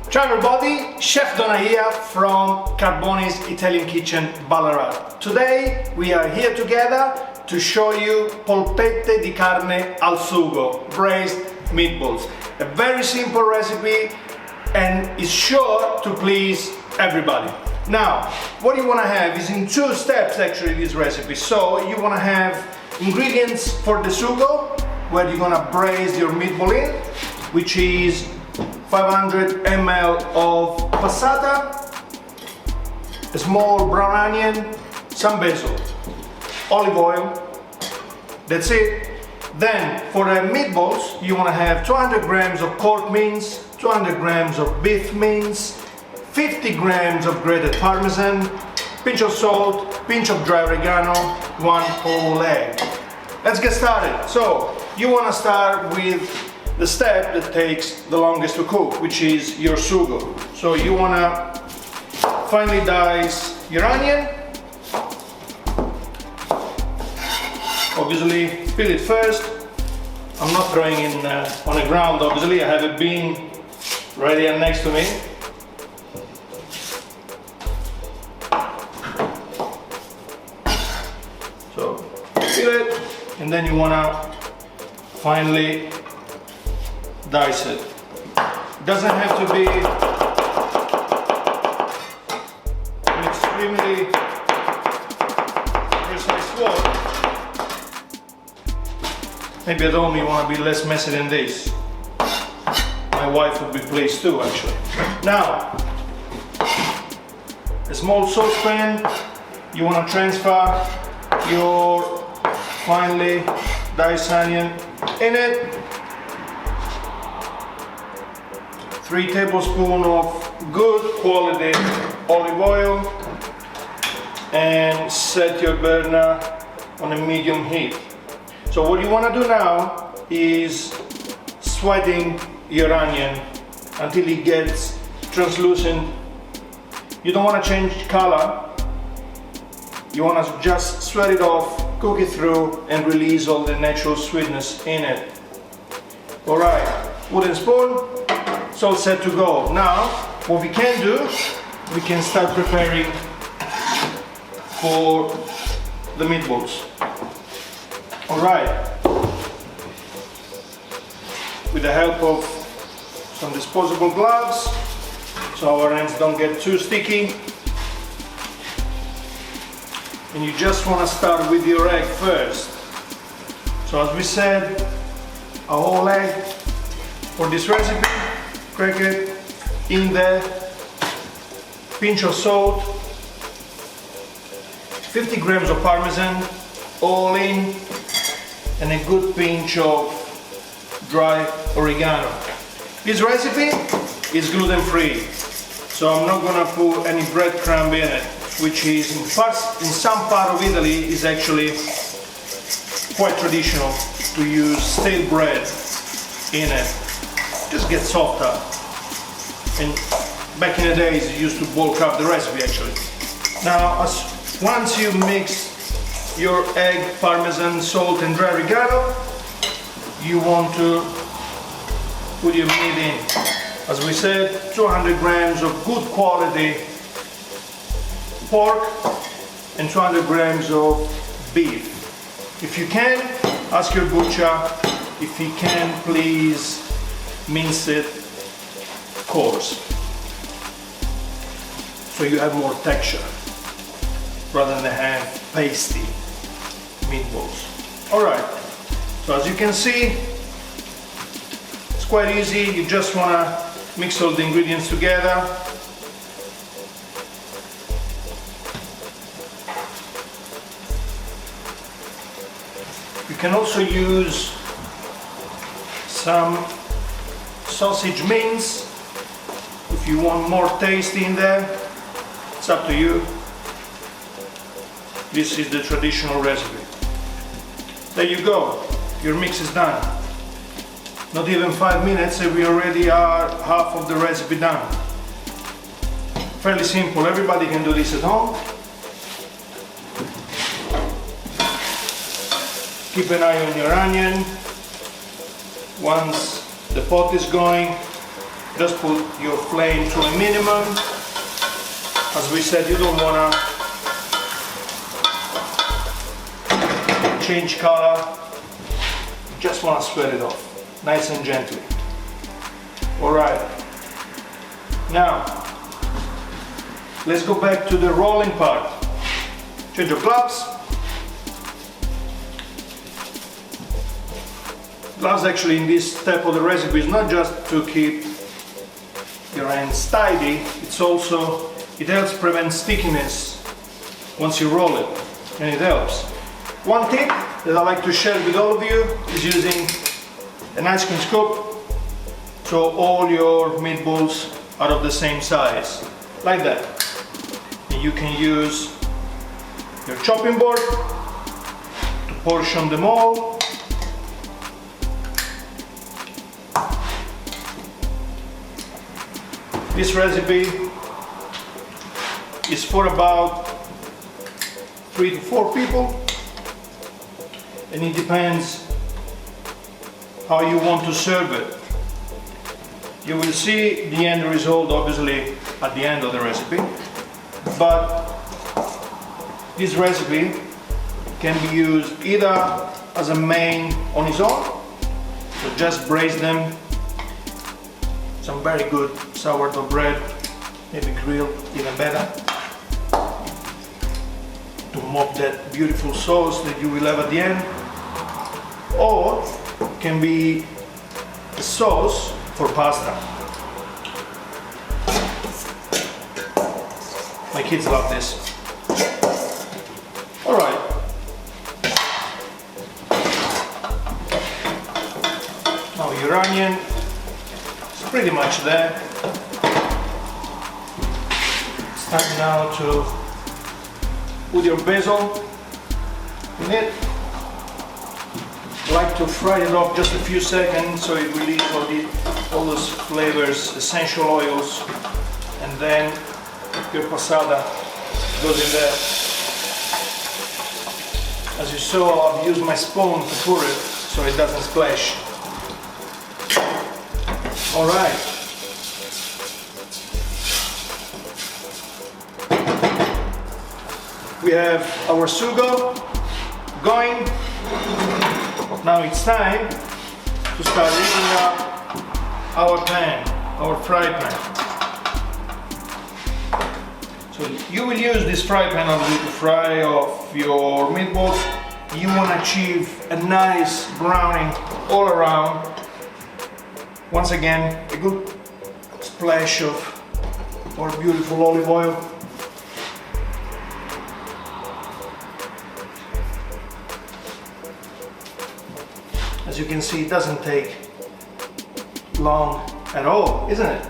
Ciao everybody, Chef Dona here from Carboni's Italian Kitchen, Ballarat. Today we are here together to show you polpette di carne al sugo, braised meatballs. A very simple recipe and is sure to please everybody. Now, what you want to have is in two steps actually this recipe. So you want to have ingredients for the sugo, where you're going to braise your meatball in, which is 500 ml of passata, a small brown onion, some basil, olive oil, that's it. Then for the meatballs you want to have 200 grams of pork mince, 200 grams of beef mince, 50 grams of grated parmesan, pinch of salt, pinch of dry oregano, one whole egg. Let's get started. So you want to start with the step that takes the longest to cook, which is your sugo. So you want to finely dice your onion. Obviously peel it first. I'm not throwing it on the ground, obviously. I have a bean right here next to me. So peel it, and then you want to finely dice it. It doesn't have to be an extremely precise sword. Maybe at home you want to be less messy than this. My wife would be pleased too, actually. Now, a small saucepan, you want to transfer your finely diced onion in it. 3 tablespoons of good quality olive oil, and set your burner on a medium heat. So what you want to do now is sweating your onion until it gets translucent. You don't want to change color. You want to just sweat it off, cook it through, and release all the natural sweetness in it. Alright, wooden spoon. It's all set to go. Now, what we can do, we can start preparing for the meatballs. Alright, with the help of some disposable gloves, so our hands don't get too sticky. And you just want to start with your egg first. So as we said, a whole egg for this recipe. Crack it in there, pinch of salt, 50 grams of parmesan, all in, and a good pinch of dry oregano. This recipe is gluten free, so I'm not gonna put any breadcrumb in it, which is in some part of Italy is actually quite traditional to use stale bread in it. Just get softer. And back in the days you used to bulk up the recipe actually. Now once you mix your egg, parmesan, salt and dry oregano, you want to put your meat in. As we said, 200 grams of good quality pork and 200 grams of beef. If you can, ask your butcher. If he can, please mince it coarse, so you have more texture rather than have pasty meatballs. Alright, so as you can see, it's quite easy. You just want to mix all the ingredients together. You can also use some sausage mince if you want more taste in there. It's up to you. This is the traditional recipe. There you go, your mix is done. Not even 5 minutes and we already are half of the recipe done. Fairly simple, everybody can do this at home. Keep an eye on your onion. Once the pot is going, Just put your flame to a minimum. As we said, you don't want to change color. You just want to spread it off, nice and gently. All right. Now, let's go back to the rolling part. Change your gloves. Gloves actually in this step of the recipe is not just to keep your hands tidy, it helps prevent stickiness once you roll it, and it helps. One tip that I like to share with all of you is using an ice cream scoop so all your meatballs are of the same size, like that. And you can use your chopping board to portion them all. This recipe is for about 3 to 4 people, and it depends how you want to serve it. You will see the end result obviously at the end of the recipe, but this recipe can be used either as a main on its own, so just braise them, some very good sourdough bread, maybe grilled, even better, to mop that beautiful sauce that you will have at the end, or it can be a sauce for pasta. My kids love this. All right. Now your onion is pretty much there. It's time now to put your basil in it. I like to fry it off just a few seconds so it releases all those flavors, essential oils, and then your passata goes in there. As you saw, I've used my spoon to pour it so it doesn't splash. All right. We have our sugo going. Now it's time to start heating up our pan, our fry pan. So you will use this fry pan obviously to fry off your meatballs. You want to achieve a nice browning all around. Once again, a good splash of our beautiful olive oil. As you can see, it doesn't take long at all, isn't it?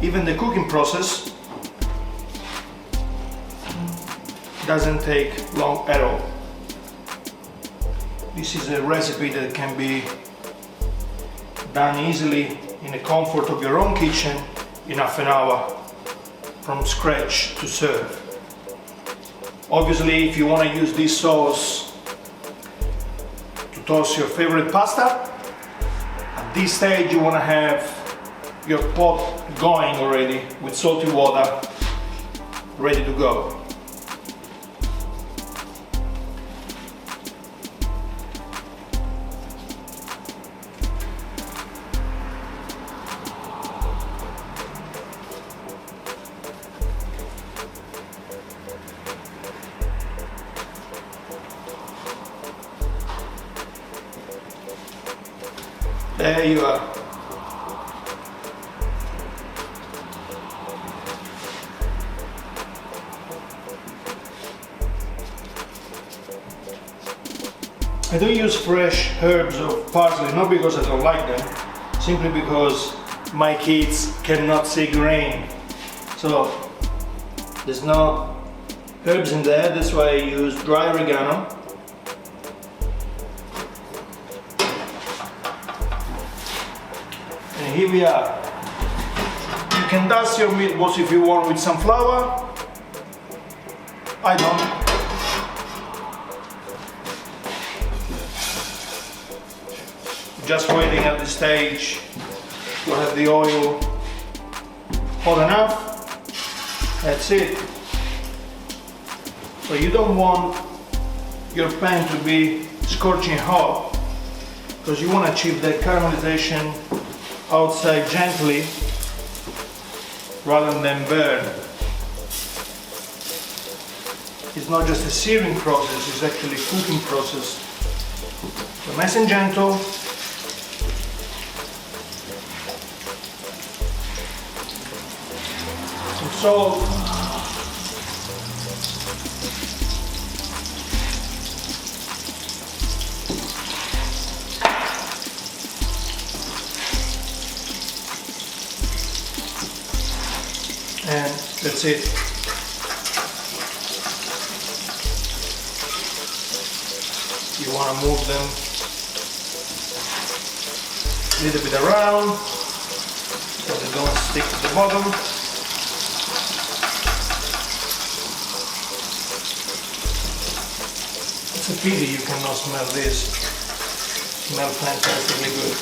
Even the cooking process doesn't take long at all. This is a recipe that can be done easily in the comfort of your own kitchen in half an hour from scratch to serve. Obviously, if you want to use this sauce to toast your favorite pasta, at this stage you want to have your pot going already with salty water ready to go. There you are. I don't use fresh herbs or parsley, not because I don't like them, simply because my kids cannot see grain. So there's no herbs in there, that's why I use dry oregano. And here we are. You can dust your meatballs if you want with some flour. I don't. Just waiting at this stage to have the oil hot enough. That's it. So you don't want your pan to be scorching hot, because you want to achieve that caramelization outside gently rather than burn. It's not just a searing process, it's actually a cooking process. So nice and gentle. Some salt. And that's it. You want to move them a little bit around so they don't stick to the bottom. It's a pity you cannot smell this. It smells fantastically good.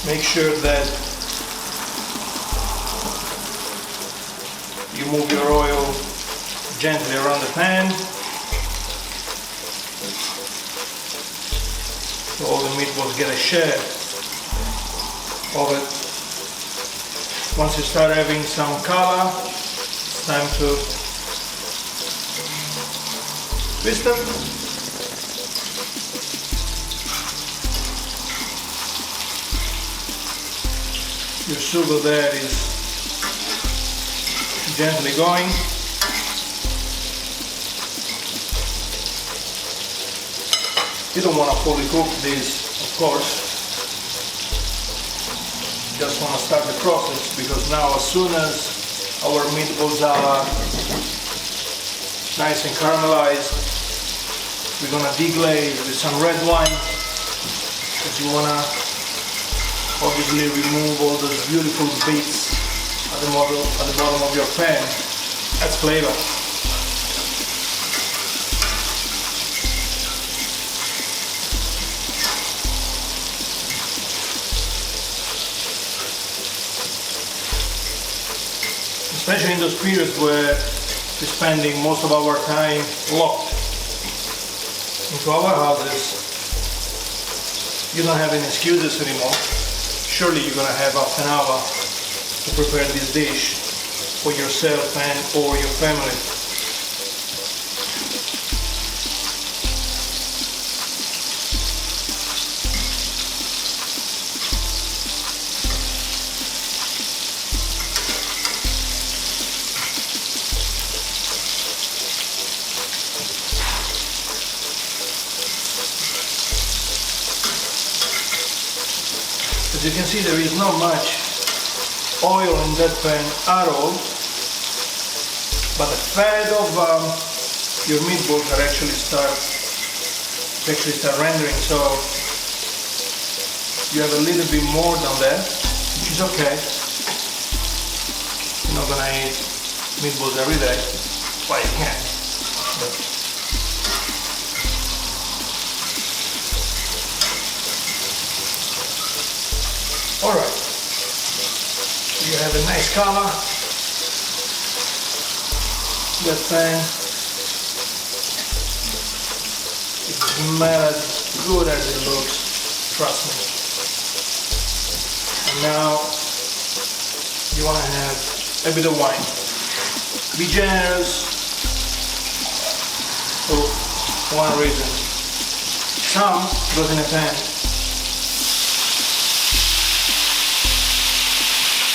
Make sure that you move your oil gently around the pan so all the meatballs get a share of it. Once you start having some color, it's time to twist them. Your sugar there is gently going. You don't want to fully cook this, of course. You just want to start the process, because now as soon as our meatballs are nice and caramelized, we're going to deglaze with some red wine, because you want to obviously remove all those beautiful bits at the bottom of your pan. That's flavor. Especially in those periods where we're spending most of our time locked into our houses, you don't have any excuses anymore. Surely you're going to have half an hour to prepare this dish for yourself and or your family. As you can see, there is not much oil in that pan at all, but the fat of your meatballs are actually start rendering, so you have a little bit more than that, which is okay. You're not gonna eat meatballs every day, but you can. Alright, you have a nice color. That pan, it smells as good as it looks, trust me. And now you want to have a bit of wine. Be generous for one reason. Some goes in a pan.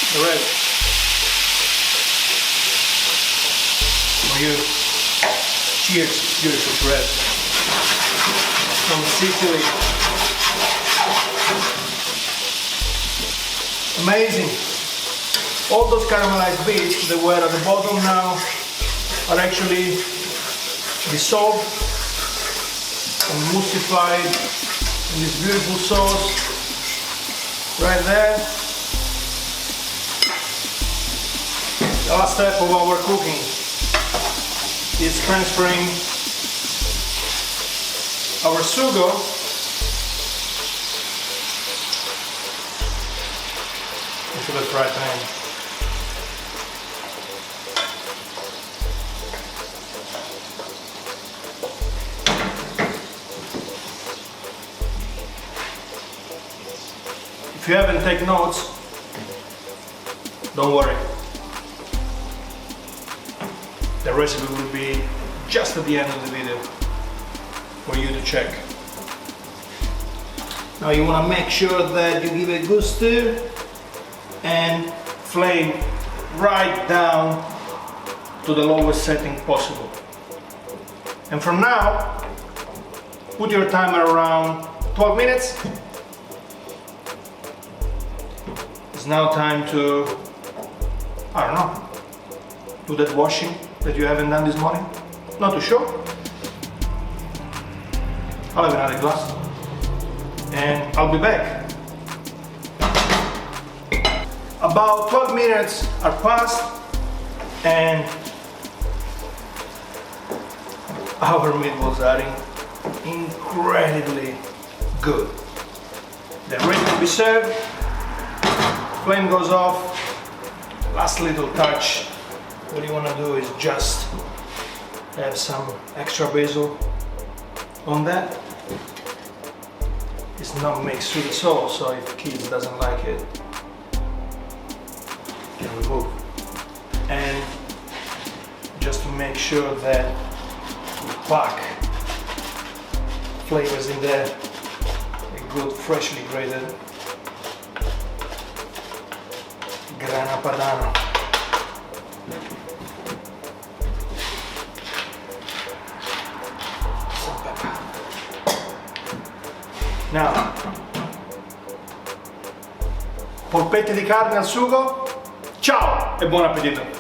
The rest for you. Cheers, beautiful bread from Sicily. Amazing. All those caramelized bits that were at the bottom now are actually dissolved and emulsified in this beautiful sauce right there. The last step of our cooking. is transferring our sugo into the fry pan. If you haven't taken notes, don't worry. The recipe will be just at the end of the video for you to check. Now you want to make sure that you give a good stir and flame right down to the lowest setting possible. And from now, put your timer around 12 minutes. It's now time to, I don't know, do that washing that you haven't done this morning. Not too sure. I'll have another glass and I'll be back. About 12 minutes are passed and our meatballs are incredibly good. They're ready to be served. Flame goes off. Last little touch. What you want to do is just have some extra basil on that. It's not mixed with the sauce, so if kids doesn't like it, you can remove. And just to make sure that we pack flavors in there, a good freshly grated grana padano. Some pepper. Now, polpette di carne al sugo. Ciao e buon appetito!